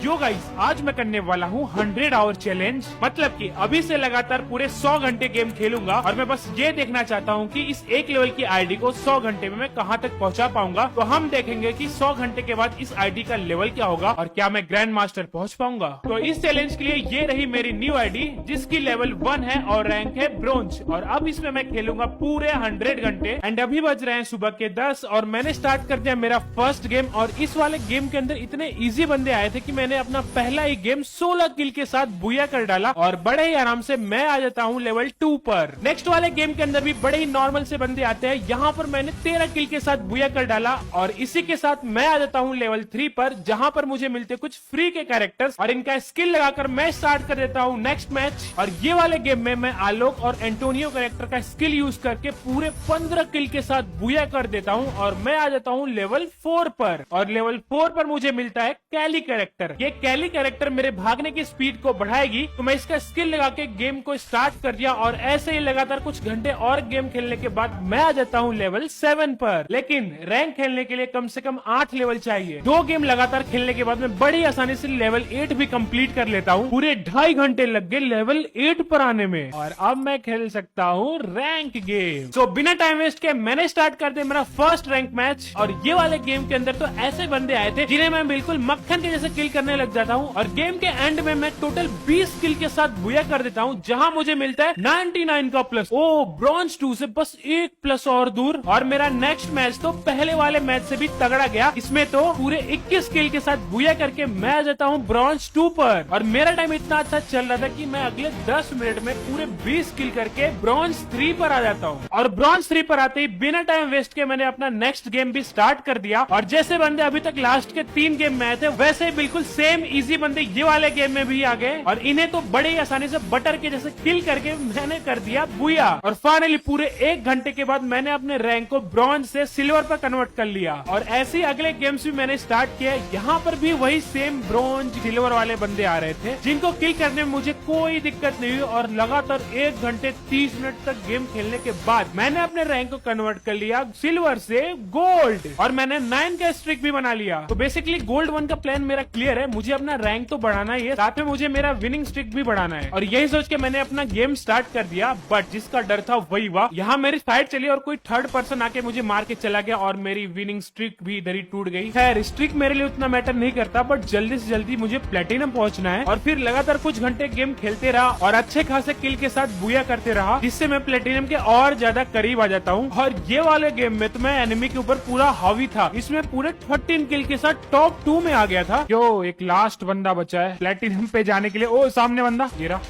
Yo guys, आज मैं करने वाला हूँ 100 आवर चैलेंज। मतलब कि अभी से लगातार पूरे 100 घंटे गेम खेलूंगा और मैं बस ये देखना चाहता हूँ कि इस एक लेवल की आईडी को 100 घंटे में मैं कहाँ तक पहुँचा पाऊंगा। तो हम देखेंगे कि 100 घंटे के बाद इस आईडी का लेवल क्या होगा और क्या मैं ग्रैंड मास्टर पहुँच पाऊंगा। तो इस चैलेंज के लिए ये रही मेरी न्यू आईडी, जिसकी लेवल 1 है और रैंक है ब्रोंज। और अब इसमें मैं खेलूंगा पूरे 100 घंटे। एंड अभी बज रहे हैं सुबह के 10 और मैंने स्टार्ट कर दिया मेरा फर्स्ट गेम। और इस वाले गेम के अंदर इतने इजी बंदे आए थे कि मैंने अपना पहला ही गेम 16 किल के साथ बुया कर डाला और बड़े ही आराम से मैं आ जाता हूँ लेवल 2 पर। नेक्स्ट वाले गेम के अंदर भी बड़े ही नॉर्मल से बंदे आते हैं। यहाँ पर मैंने 13 किल के साथ बुया कर डाला और इसी के साथ मैं आ जाता हूँ लेवल 3 पर, जहाँ पर मुझे मिलते कुछ फ्री के कैरेक्टर्स और इनका स्किल लगाकर मैं स्टार्ट कर देता हूँ नेक्स्ट मैच। और ये वाले गेम में मैं आलोक और एंटोनियो कैरेक्टर का स्किल यूज करके पूरे 15 किल के साथ बुया कर देता हूँ और मैं आ जाता हूँ लेवल 4 पर। और लेवल 4 पर मुझे मिलता है कैली कैरेक्टर। ये कैली कैरेक्टर मेरे भागने की स्पीड को बढ़ाएगी, तो मैं इसका स्किल लगा के गेम को स्टार्ट कर दिया और ऐसे ही लगातार कुछ घंटे और गेम खेलने के बाद मैं आ जाता हूँ लेवल 7 पर। लेकिन रैंक खेलने के लिए कम से कम 8 लेवल चाहिए। 2 गेम लगातार खेलने के बाद मैं बड़ी आसानी से लेवल 8 भी कंप्लीट कर लेता हूँ। पूरे 2.5 घंटे लग गए लेवल 8 पर आने में और अब मैं खेल सकता हूँ रैंक गेम। तो बिना टाइम वेस्ट के मैंने स्टार्ट कर दिया मेरा फर्स्ट रैंक मैच। और ये वाले गेम के अंदर तो ऐसे बंदे आए थे जिन्हें मैं बिल्कुल मक्खन के जैसे किल करने लग जाता हूँ और गेम के एंड में मैं टोटल 20 किल के साथ बुया कर देता हूँ, जहाँ मुझे मिलता है 99 का प्लस। ओ, ब्रॉन्ज 2 से बस 1 प्लस और दूर। और मेरा नेक्स्ट मैच तो पहले वाले मैच से भी तगड़ा गया। इसमें तो पूरे 21 किल के साथ बुया करके मैं आ जाता हूँ ब्रॉन्ज 2 पर। और मेरा टाइम इतना अच्छा चल रहा था कि मैं अगले 10 मिनट में पूरे 20 किल करके ब्रॉन्ज 3 पर आ जाता हूँ। और ब्रॉन्ज 3 पर आते ही बिना टाइम वेस्ट के मैंने अपना नेक्स्ट गेम भी स्टार्ट कर दिया। और जैसे बंदे अभी तक लास्ट के 3 गेम में आए थे, वैसे बिल्कुल सेम इजी बंदे ये वाले गेम में भी आ गए और इन्हें तो बड़े ही आसानी से बटर के जैसे किल करके मैंने कर दिया बुया। और फाइनली पूरे 1 घंटे के बाद मैंने अपने रैंक को ब्रॉन्ज से सिल्वर पर कन्वर्ट कर लिया। और ऐसे ही अगले गेम्स भी मैंने स्टार्ट किया। यहाँ पर भी वही सेम ब्रॉन्ज सिल्वर वाले बंदे आ रहे थे, जिनको किल करने में मुझे कोई दिक्कत नहीं हुई। और लगातार 1 घंटे 30 मिनट तक गेम खेलने के बाद मैंने अपने रैंक को कन्वर्ट कर लिया सिल्वर से गोल्ड और मैंने 9 का स्ट्रिक भी बना लिया। तो बेसिकली गोल्ड 1 का प्लान मेरा क्लियर है। मुझे अपना रैंक तो बढ़ाना ही है, साथ में मुझे मेरा विनिंग स्ट्रिक भी बढ़ाना है। और यही सोच के मैंने अपना गेम स्टार्ट कर दिया। बट जिसका डर था वही हुआ। यहाँ मेरी फाइट चली और कोई थर्ड पर्सन आके मुझे मार के चला गया और मेरी विनिंग स्ट्रिक भी इधर ही टूट गई। खैर, स्ट्रिक मेरे लिए उतना मैटर नहीं करता, बट जल्दी से जल्दी मुझे प्लेटिनम पहुंचना है। और फिर लगातार कुछ घंटे गेम खेलते रहा और अच्छे खासे किल के साथ बुया करते रहा, जिससे मैं प्लेटिनम के और ज्यादा करीब आ जाता हूँ। और ये वाले गेम में तो मैं एनिमी के ऊपर पूरा हावी था। इसमें पूरे 13 किल के साथ टॉप 2 में आ गया था। जो एक लास्ट बंदा बचा है प्लेटिनम पे जाने के लिए। ओ, सामने बंदा, ये रहा।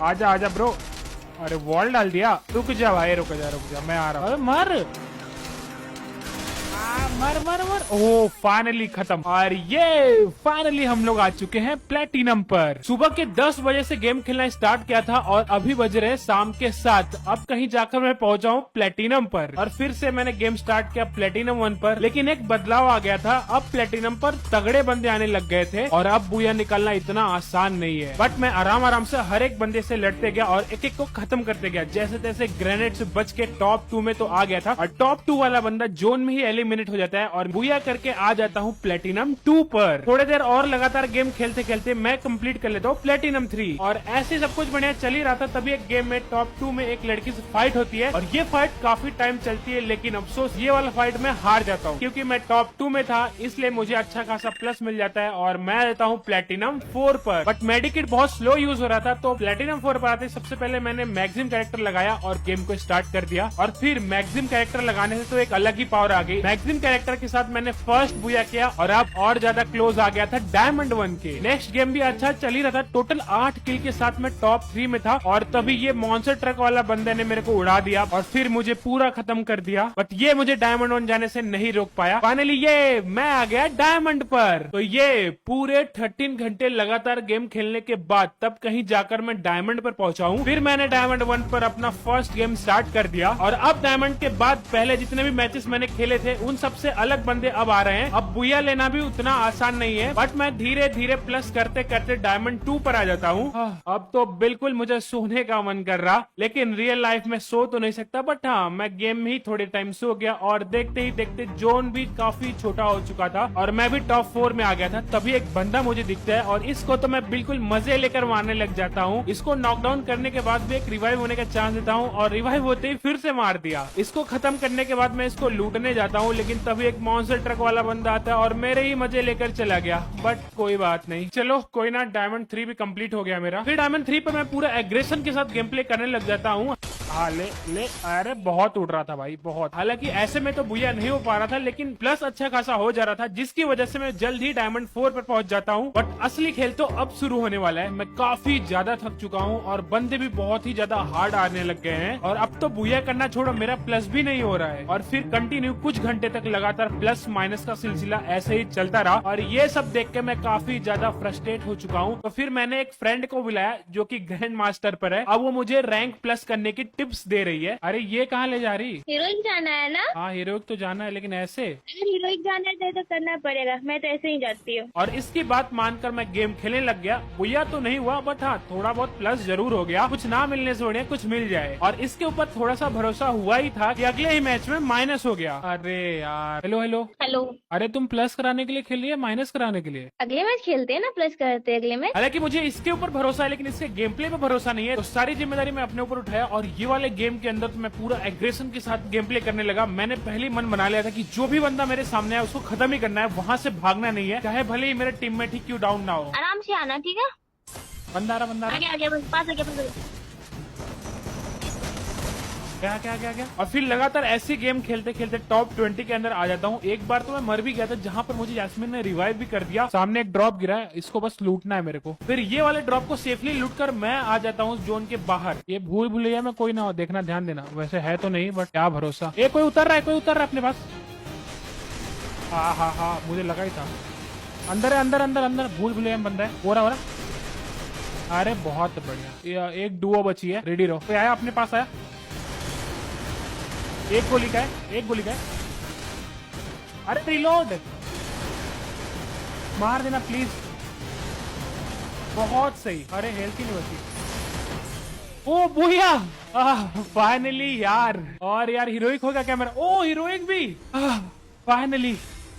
आजा आजा ब्रो। अरे वॉल डाल दिया। रुक जा भाई, रुक जा, मैं आ रहा हूँ। मर मर मर मर। ओह, फाइनली खत्म। और ये फाइनली हम लोग आ चुके हैं प्लेटिनम पर। सुबह के 10 बजे से गेम खेलना स्टार्ट किया था और अभी बज रहे शाम के 7। अब कहीं जाकर मैं पहुंचा हूँ प्लेटिनम पर और फिर से मैंने गेम स्टार्ट किया प्लेटिनम 1 पर। लेकिन एक बदलाव आ गया था। अब प्लेटिनम पर तगड़े बंदे आने लग गए थे और अब बुया निकालना इतना आसान नहीं है। बट मैं आराम आराम से हर एक बंदे से लड़ते गया और एक एक को खत्म करते गया। जैसे तैसे ग्रेनेड से बच के टॉप 2 में तो आ गया था और टॉप 2 वाला बंदा जोन में ही एलिमिनेट हो जाता है और बुया करके आ जाता हूँ प्लेटिनम 2 पर। थोड़ी देर और लगातार गेम खेलते खेलते मैं कंप्लीट कर लेता हूँ प्लेटिनम 3 और ऐसे सब कुछ बढ़िया चल ही रहा था। तभी एक गेम में टॉप 2 में एक लड़की से फाइट होती है और ये फाइट काफी टाइम चलती है। लेकिन अफसोस ये वाला फाइट में हार जाता हूँ, क्योंकि मैं टॉप 2 में था, इसलिए मुझे अच्छा खासा प्लस मिल जाता है और मैं आ जाता हूँ प्लेटिनम 4 पर। बट मेडिकेट बहुत स्लो यूज हो रहा था, तो प्लेटिनम 4 पर आते सबसे पहले मैंने मैक्सिम कैरेक्टर लगाया और गेम को स्टार्ट कर दिया। और फिर मैक्सिम कैरेक्टर लगाने से तो एक अलग ही पावर आ गई। मैक्सिम कैरेक्टर के साथ मैंने फर्स्ट बुया किया और अब और ज्यादा क्लोज आ गया था डायमंड 1 के। नेक्स्ट गेम भी अच्छा चल ही रहा था। टोटल 8 किल के साथ मैं टॉप 3 में था और तभी ये मॉन्स्टर ट्रक वाला बंदे ने मेरे को उड़ा दिया और फिर मुझे पूरा खत्म कर दिया। बट ये मुझे डायमंड 1 जाने से नहीं रोक पाया। फाइनली ये मैं आ गया डायमंड पर। तो ये पूरे 13 घंटे लगातार गेम खेलने के बाद तब कहीं जाकर मैं डायमंड पर पहुंचा हूँ। फिर मैंने डायमंड 1 पर अपना फर्स्ट गेम स्टार्ट कर दिया और अब डायमंड के बाद पहले जितने भी मैचेस मैंने खेले थे उन सब मुझसे अलग बंदे अब आ रहे हैं। अब बुया लेना भी उतना आसान नहीं है, बट मैं धीरे धीरे प्लस करते करते डायमंड 2 पर आ जाता हूँ। अब तो बिल्कुल मुझे सोने का मन कर रहा, लेकिन रियल लाइफ में सो तो नहीं सकता। बट हाँ, मैं गेम में ही थोड़े टाइम सो गया और देखते ही देखते जोन भी काफी छोटा हो चुका था और मैं भी टॉप 4 में आ गया था। तभी एक बंदा मुझे दिखता है और इसको तो मैं बिल्कुल मजे लेकर मारने लग जाता हूँ। इसको नॉकडाउन करने के बाद भी एक रिवाइव होने का चांस देता हूँ और रिवाइव होते ही फिर से मार दिया। इसको खत्म करने के बाद मैं इसको लूटने जाता हूँ, लेकिन तभी एक मॉन्स्टर ट्रक वाला बंदा आता है और मेरे ही मजे लेकर चला गया। बट कोई बात नहीं, चलो कोई ना, डायमंड 3 भी कंप्लीट हो गया मेरा। फिर डायमंड 3 पे मैं पूरा एग्रेशन के साथ गेम प्ले करने लग जाता हूँ। हाँ ले अरे बहुत उड़ रहा था भाई, बहुत। हालांकि ऐसे में तो बुया नहीं हो पा रहा था, लेकिन प्लस अच्छा खासा हो जा रहा था, जिसकी वजह से मैं जल्द ही डायमंड 4 पर पहुंच जाता हूँ। बट असली खेल तो अब शुरू होने वाला है। मैं काफी ज्यादा थक चुका हूँ और बंदे भी बहुत ही ज्यादा हार्ड आने लग गए हैं और अब तो बुया करना छोड़ो, मेरा प्लस भी नहीं हो रहा है। और फिर कंटिन्यू कुछ घंटे तक लगातार प्लस माइनस का सिलसिला ऐसे ही चलता रहा और ये सब देख के मैं काफी ज्यादा फ्रस्ट्रेट हो चुका हूँ। तो फिर मैंने एक फ्रेंड को बुलाया जो कि ग्रैंड मास्टर पर है। अब वो मुझे रैंक प्लस करने की टिप्स दे रही है। अरे ये कहाँ ले जा रही? हीरोइक जाना है ना? हाँ हीरोइक तो जाना है, लेकिन ऐसे अगर हीरोइक जाना है तो करना पड़ेगा। मैं तो ऐसे ही जाती हूँ। और इसकी बात मानकर मैं गेम खेलने लग गया। बुया तो नहीं हुआ, बट हाँ थोड़ा बहुत प्लस जरूर हो गया। कुछ ना मिलने से बढ़िया कुछ मिल जाए, और इसके ऊपर थोड़ा सा भरोसा हुआ ही था कि अगले ही मैच में माइनस हो गया। अरे यार, हेलो हेलो हेलो। अरे तुम प्लस कराने के लिए खेल रही है माइनस कराने के लिए? अगले मैच खेलते हैं ना, प्लस करते हैं अगले मैच। हालांकि मुझे इसके ऊपर भरोसा है, लेकिन इसके गेम प्ले पे भरोसा नहीं है। तो सारी जिम्मेदारी मैं अपने ऊपर उठाया और ये वाले गेम के अंदर तो मैं पूरा एग्रेशन के साथ गेम प्ले करने लगा। मैंने पहले मन बना लिया था कि जो भी बंदा मेरे सामने है उसको खत्म ही करना है, वहाँ से भागना नहीं है, चाहे भले ही मेरे टीममेट ही क्यों डाउन ना हो। आराम से आना, ठीक है? बंदा रहा आगे आगे बस, पास आगे बस। क्या क्या क्या क्या। और फिर लगातार ऐसी गेम खेलते खेलते टॉप 20 के अंदर आ जाता हूँ। एक बार तो मैं मर भी गया था, जहाँ पर मुझे यास्मीन ने रिवाइव भी कर दिया। सामने एक ड्रॉप गिरा है, इसको बस लूटना है मेरे को। फिर ये वाले ड्रॉप को सेफली लूट कर मैं आ जाता हूँ जोन के बाहर। ये भूल भुलैया में कोई ना हो, देखना ध्यान देना। वैसे है तो नहीं, बट क्या भरोसा। ये कोई उतर रहा है, कोई उतर रहा है अपने पास। हाँ मुझे लगा ही था। अंदर है, अंदर अंदर अंदर भूल भुलैया में बंदा है। हो रहा। अरे बहुत बढ़िया, एक डुओ बची है, रेडी रहो। कोई आया अपने पास, आया। एक गोली का है, एक गोली का है। अरे रिलोड मार देना प्लीज। बहुत सही। अरे हेल्थ ही नहीं बची। ओ बुया, फाइनली यार। और यार हीरोइक हो गया क्या मेरा? ओ हीरोइक भी फाइनली।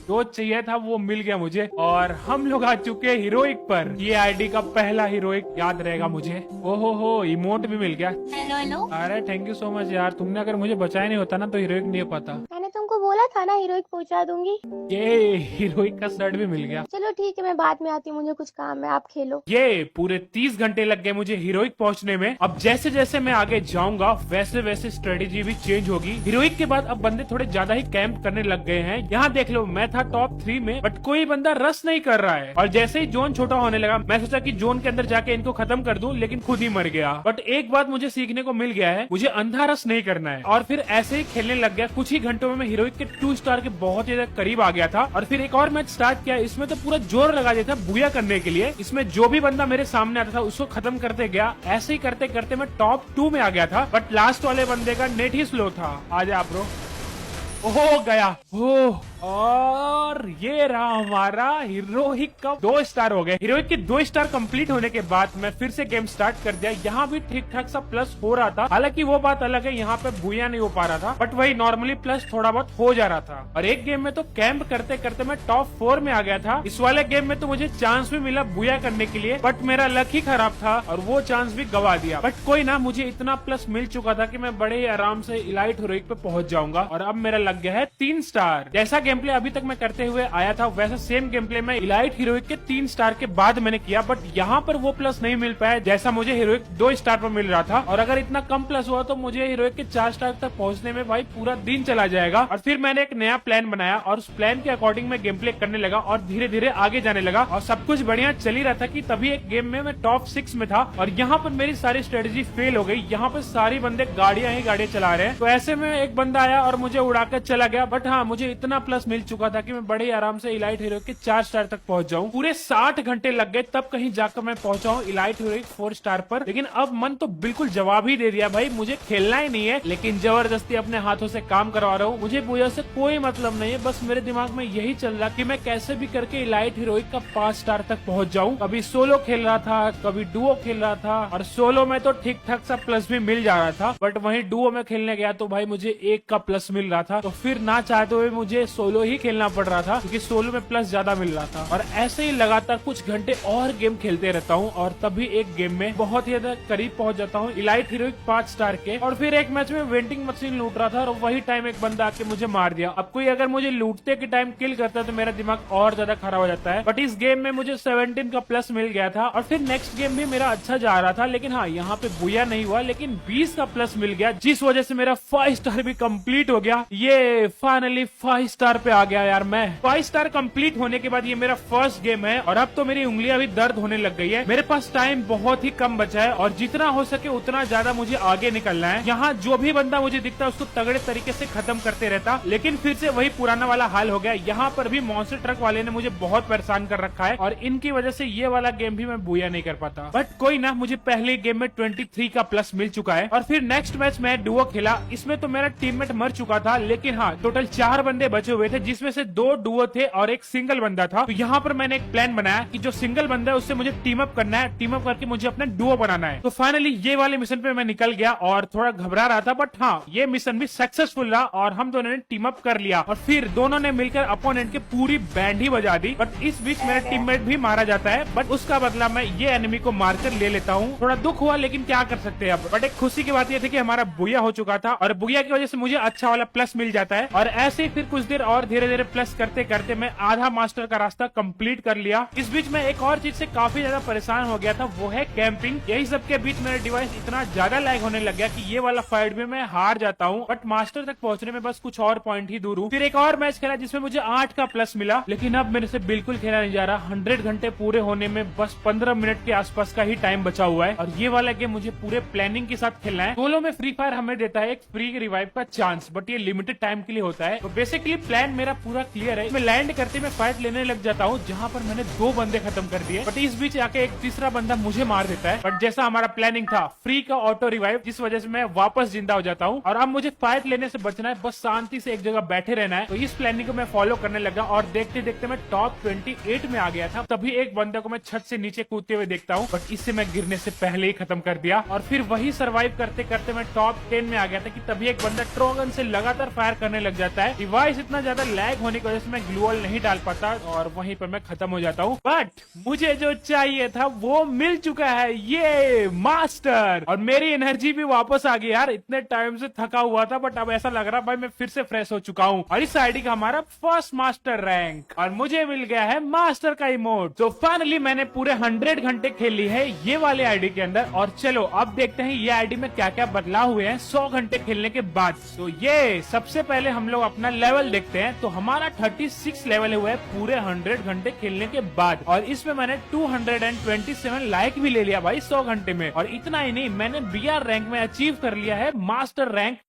जो चाहिए था वो मिल गया मुझे और हम लोग आ चुके हैं हीरोइक पर। ये आईडी का पहला हीरोइक याद रहेगा मुझे। ओहो इमोट भी मिल गया। Hello hello. अरे थैंक यू सो मच यार, तुमने अगर मुझे बचाया नहीं होता ना तो हीरोइक नहीं हो पाता। मैंने तुमको बोला था ना हीरोइक पहुंचा दूंगी। ये हीरोइक का शर्ट भी मिल गया। चलो ठीक है, मैं बाद में आती हूँ, मुझे कुछ काम है, आप खेलो। ये पूरे 30 घंटे लग गए मुझे हीरोइक पहुंचने में। अब जैसे जैसे मैं आगे जाऊंगा वैसे वैसे स्ट्रेटेजी भी चेंज होगी। हीरोइक के बाद अब बंदे थोड़े ज्यादा ही कैंप करने लग गए हैं। यहाँ देख लो, मैं था टॉप 3 में, बट कोई बंदा रस नहीं कर रहा है। और जैसे ही जोन छोटा होने लगा, मैं सोचा कि जोन के अंदर जाके इनको खत्म कर दूं, लेकिन खुद ही मर गया। बट एक बात मुझे सीखने को मिल गया है, मुझे अंधा रस नहीं करना है। और फिर ऐसे ही खेलने लग गया। कुछ ही घंटों में मैं हीरोइक के 2 स्टार के बहुत ही करीब आ गया था। और फिर एक और मैच स्टार्ट किया। इसमें तो पूरा जोर लगा दिया था बुया करने के लिए। इसमें जो भी बंदा मेरे सामने आता था उसको खत्म करते गया। ऐसे ही करते करते मैं टॉप 2 में आ गया था। बट लास्ट वाले बंदे का नेट ही स्लो था। आजा ब्रो। हो गया। ओह, और ये रहा हमारा हीरोइक का 2 स्टार हो गए। हीरोइक के 2 स्टार कंप्लीट होने के बाद मैं फिर से गेम स्टार्ट कर दिया। यहाँ भी ठीक ठाक सा प्लस हो रहा था। हालांकि वो बात अलग है, यहाँ पे बुया नहीं हो पा रहा था, बट वही नॉर्मली प्लस थोड़ा बहुत हो जा रहा था। और एक गेम में तो कैंप करते करते मैं टॉप 4 में आ गया था। इस वाले गेम में तो मुझे चांस भी मिला बुया करने के लिए, बट मेरा लक ही खराब था और वो चांस भी गवा दिया। बट कोई ना, मुझे इतना प्लस मिल चुका था कि मैं बड़े ही आराम से इलाइट हीरोइक पे पहुंच जाऊंगा। और अब मेरा लग गया है 3 स्टार। जैसा गेम प्ले अभी तक मैं करते हुए आया था, वैसा सेम गेम प्ले में इलाइट हीरोइक के 3 स्टार के बाद मैंने किया। बट यहाँ पर वो प्लस नहीं मिल पाया जैसा मुझे हीरोइक 2 स्टार पर मिल रहा था। और अगर इतना कम प्लस हुआ तो मुझे हीरोइक के 4 स्टार तक पहुंचने में भाई पूरा दिन चला जाएगा। और फिर मैंने एक नया प्लान बनाया और उस प्लान के अकॉर्डिंग मैं गेम प्ले करने लगा और धीरे धीरे आगे जाने लगा। और सब कुछ बढ़िया चल ही रहा था कि तभी एक गेम में मैं टॉप 6 में था और यहाँ पर मेरी सारी स्ट्रेटेजी फेल हो गई। यहाँ पर सारी बंदे गाड़ियां ही गाड़ियां चला रहे हैं। तो ऐसे में एक बंदा आया और मुझे उड़ाकर चला गया। बट हाँ, मुझे इतना प्लस मिल चुका था कि मैं बड़े आराम से इलाइट हीरो के 4 स्टार तक पहुंच जाऊं। पूरे 60 घंटे लग गए तब कहीं जाकर मैं पहुंचा हूं इलाइट हीरो 4 स्टार पर। लेकिन अब मन तो बिल्कुल जवाब ही दे दिया, भाई मुझे खेलना ही नहीं है, लेकिन जबरदस्ती अपने हाथों से काम करवा रहा हूँ। मुझे पूजा से कोई मतलब नहीं है, बस मेरे दिमाग में यही चल रहा कि मैं कैसे भी करके इलाइट हीरोइक का 5 स्टार तक पहुंच जाऊं। कभी सोलो खेल रहा था, कभी डुओ खेल रहा था, और सोलो में तो ठीक ठाक सा प्लस भी मिल जा रहा था, बट वहीं डुओ में खेलने गया तो भाई मुझे 1 का प्लस मिल रहा था। तो फिर ना चाहते हुए मुझे सोलो ही खेलना पड़ रहा था क्योंकि सोलो में प्लस ज्यादा मिल रहा था। और ऐसे ही लगातार कुछ घंटे और गेम खेलते रहता हूँ और तभी एक गेम में बहुत ही ज्यादा करीब पहुंच जाता हूँ इलाइट हीरोइक 5 स्टार के। और फिर एक मैच में वेंटिंग मशीन लूट रहा था और वही टाइम एक बंदा आके मुझे मार दिया। अब कोई अगर मुझे लूटते के टाइम किल करता है तो मेरा दिमाग और ज्यादा खराब हो जाता है, बट इस गेम में मुझे 17 का प्लस मिल गया था। और फिर नेक्स्ट गेम भी मेरा अच्छा जा रहा था, लेकिन हाँ यहाँ पे बुया नहीं हुआ, लेकिन 20 का प्लस मिल गया, जिस वजह से मेरा 5 स्टार भी कंप्लीट हो गया। ये फाइनली 5 स्टार पे आ गया यार मैं। 5 स्टार कंप्लीट होने के बाद ये मेरा फर्स्ट गेम है और अब तो मेरी उंगलियां भी दर्द होने लग गई है। मेरे पास टाइम बहुत ही कम बचा है और जितना हो सके उतना ज्यादा मुझे आगे निकलना है। यहाँ जो भी बंदा मुझे दिखता है उसको तगड़े तरीके से खत्म करते रहता, लेकिन फिर से वही पुराना वाला हाल हो गया। यहाँ पर भी मॉन्स्टर ट्रक वाले ने मुझे बहुत परेशान कर रखा है और इनकी वजह से ये वाला गेम भी मैं बुया नहीं कर पाता। बट कोई ना, मुझे पहले गेम में 23 का प्लस मिल चुका है। और फिर नेक्स्ट मैच मैं डुओ खेला, इसमें तो मेरा टीममेट मर चुका था, लेकिन हाँ टोटल 4 बंदे बचे हुए थे, जिसमें से 2 डुओ थे और एक सिंगल बंदा था। तो यहाँ पर मैंने एक प्लान बनाया कि जो सिंगल बंदा है उससे मुझे टीम अप करना है, टीम अप करके मुझे अपना डुओ बनाना है। तो फाइनली ये वाले मिशन पे मैं निकल गया और थोड़ा घबरा रहा था, बट हाँ ये मिशन भी सक्सेसफुल रहा और हम दोनों ने टीम अप कर लिया। और फिर दोनों ने मिलकर अपोनेंट के पूरी बैंड ही बजा दी। बट इस बीच मेरा टीममेट भी मारा जाता है, बट उसका बदला मैं ये एनिमी को मारकर ले लेता हूँ। थोड़ा दुख हुआ, लेकिन क्या कर सकते हैं अब। बट एक खुशी की बात ये थी कि हमारा बुया हो चुका था और बुया की वजह से मुझे अच्छा वाला प्लस मिल जाता है। और ऐसे ही फिर कुछ देर और धीरे धीरे प्लस करते करते मैं आधा मास्टर का रास्ता कंप्लीट कर लिया। इस बीच में एक और चीज से काफी ज्यादा परेशान हो गया था, वो है कैंपिंग। यही सब के बीच मेरा डिवाइस इतना ज्यादा लैग होने लग गया कि ये वाला फाइट भी मैं हार जाता हूँ। बट मास्टर तक पहुंचने में बस कुछ और पॉइंट ही दूर हूँ। फिर एक और मैच खेला जिसमें मुझे 8 का प्लस मिला, लेकिन अब मेरे से बिल्कुल खेला नहीं जा रहा। 100 घंटे पूरे होने में बस 15 मिनट के आसपास का ही टाइम बचा हुआ है और ये वाला गेम मुझे पूरे प्लानिंग के साथ खेलना है। सोलो में फ्री फायर हमें देता है एक फ्री रिवाइव का चांस, बट ये लिमिटेड टाइम के लिए होता है। तो बेसिकली प्लान मेरा पूरा क्लियर है। मैं लैंड करते मैं फाइट लेने लग जाता हूँ, जहाँ पर मैंने 2 बंदे खत्म कर दिए, बट इस बीच आके एक तीसरा बंदा मुझे मार देता है। बट जैसा हमारा प्लानिंग था, फ्री का ऑटो रिवाइव, जिस वजह से मैं वापस जिंदा हो जाता हूँ। और अब मुझे फाइट लेने से बचना है, बस शांति से एक जगह बैठे रहना है। तो इस प्लानिंग को मैं फॉलो करने लगा और देखते देखते मैं टॉप 28 में आ गया था। तभी एक बंदे को मैं छत से नीचे कूदते हुए देखता हूँ, बट इससे मैं गिरने से पहले ही खत्म कर दिया। और फिर वही सर्वाइव करते करते मैं टॉप 10 में आ गया था कि तभी एक बंदा ट्रोगन से लगातार फायर करने लग जाता है। डिवाइस इतना ज्यादा लैग होने की वजह से मैं ग्लूवॉल नहीं डाल पाता और वहीं पर मैं खत्म हो जाता हूँ। बट मुझे जो चाहिए था वो मिल चुका है, ये मास्टर। और मेरी एनर्जी भी वापस आ गई यार, इतने टाइम से थका हुआ था, बट अब ऐसा लग रहा भाई मैं फिर से फ्रेश हो चुका हूँ। और इस आईडी का हमारा फर्स्ट मास्टर रैंक और मुझे मिल गया है मास्टर का इमोट। तो फाइनली मैंने पूरे 100 घंटे खेल ली है ये वाले आईडी के अंदर। और चलो अब देखते हैं ये आईडी में क्या क्या बदलाव हुए हैं 100 घंटे खेलने के बाद। तो ये सबसे पहले हम लोग अपना लेवल देखते हैं। तो हमारा 36 लेवल हुआ है पूरे 100 घंटे खेलने के बाद, और इसमें मैंने 227 लाइक भी ले लिया भाई 100 घंटे में। और इतना ही नहीं, मैंने BR रैंक में अचीव कर लिया है मास्टर रैंक